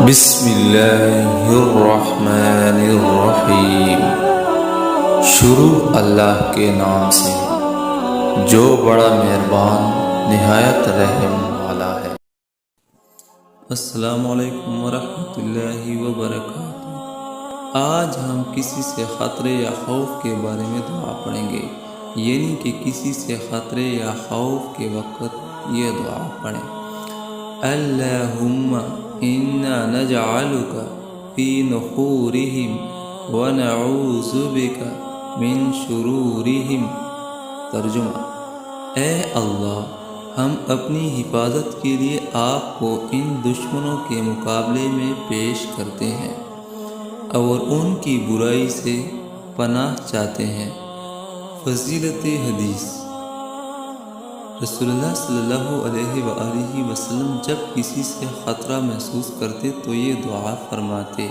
بسم اللہ الرحمن الرحیم۔ شروع اللہ کے نام سے جو بڑا مہربان نہایت رحم والا ہے۔ السلام علیکم ورحمۃ اللہ وبرکاتہ۔ آج ہم کسی سے خطرے یا خوف کے بارے میں دعا پڑھیں گے، یعنی کہ کسی سے خطرے یا خوف کے وقت یہ دعا پڑھیں: اللہم انا نجعلک فی نحورہم ونعوذ بک من شرورہم۔ ترجمہ: اے اللہ، ہم اپنی حفاظت کے لیے آپ کو ان دشمنوں کے مقابلے میں پیش کرتے ہیں اور ان کی برائی سے پناہ چاہتے ہیں۔ فضیلت حدیث: رسول اللہ صلی اللہ علیہ وآلہ وسلم جب کسی سے خطرہ محسوس کرتے تو یہ دعا فرماتے: